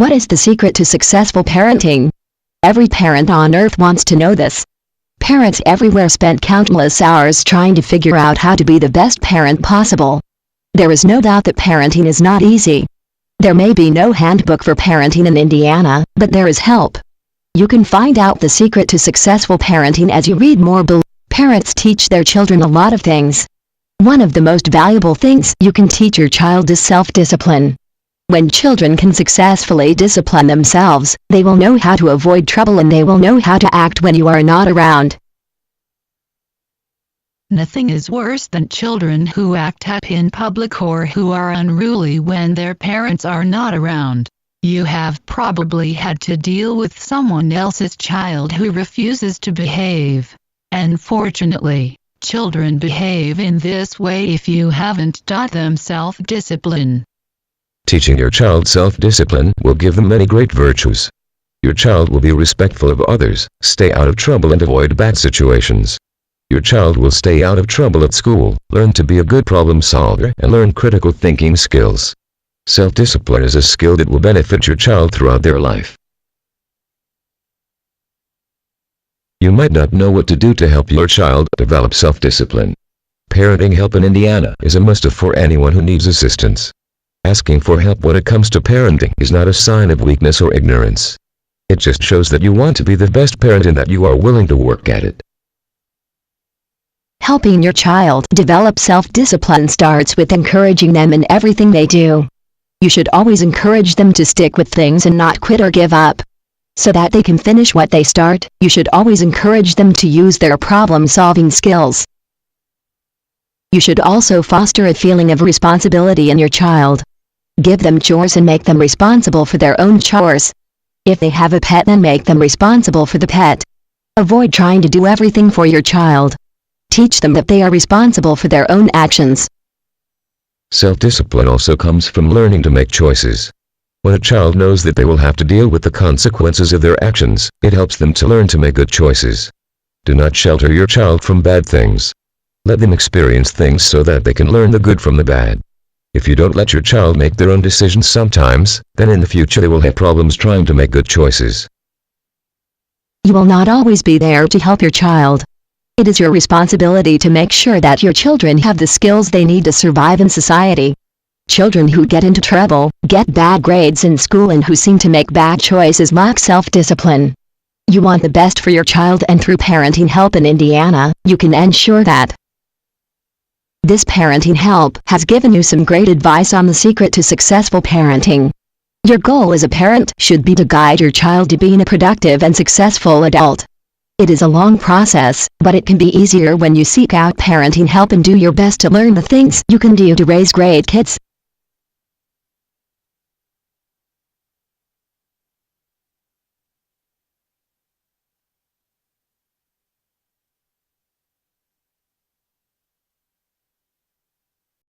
What is the secret to successful parenting? Every parent on earth wants to know this. Parents everywhere spend countless hours trying to figure out how to be the best parent possible. There is no doubt that parenting is not easy. There may be no handbook for parenting in Indiana, but there is help. You can find out the secret to successful parenting as you read more below. Parents teach their children a lot of things. One of the most valuable things you can teach your child is self-discipline. When children can successfully discipline themselves, they will know how to avoid trouble and they will know how to act when you are not around. Nothing is worse than children who act up in public or who are unruly when their parents are not around. You have probably had to deal with someone else's child who refuses to behave. Unfortunately, children behave in this way if you haven't taught them self-discipline. Teaching your child self-discipline will give them many great virtues. Your child will be respectful of others, stay out of trouble and avoid bad situations. Your child will stay out of trouble at school, learn to be a good problem solver and learn critical thinking skills. Self-discipline is a skill that will benefit your child throughout their life. You might not know what to do to help your child develop self-discipline. Parenting help in Indiana is a must for anyone who needs assistance. Asking for help when it comes to parenting is not a sign of weakness or ignorance. It just shows that you want to be the best parent and that you are willing to work at it. Helping your child develop self-discipline starts with encouraging them in everything they do. You should always encourage them to stick with things and not quit or give up. So that they can finish what they start, you should always encourage them to use their problem-solving skills. You should also foster a feeling of responsibility in your child. Give them chores and make them responsible for their own chores. If they have a pet, then make them responsible for the pet. Avoid trying to do everything for your child. Teach them that they are responsible for their own actions. Self-discipline also comes from learning to make choices. When a child knows that they will have to deal with the consequences of their actions, it helps them to learn to make good choices. Do not shelter your child from bad things. Let them experience things so that they can learn the good from the bad. If you don't let your child make their own decisions sometimes, then in the future they will have problems trying to make good choices. You will not always be there to help your child. It is your responsibility to make sure that your children have the skills they need to survive in society. Children who get into trouble, get bad grades in school and who seem to make bad choices lack self-discipline. You want the best for your child, and through Parenting Help in Indiana, you can ensure that. This parenting help has given you some great advice on the secret to successful parenting. Your goal as a parent should be to guide your child to being a productive and successful adult. It is a long process, but it can be easier when you seek out parenting help and do your best to learn the things you can do to raise great kids.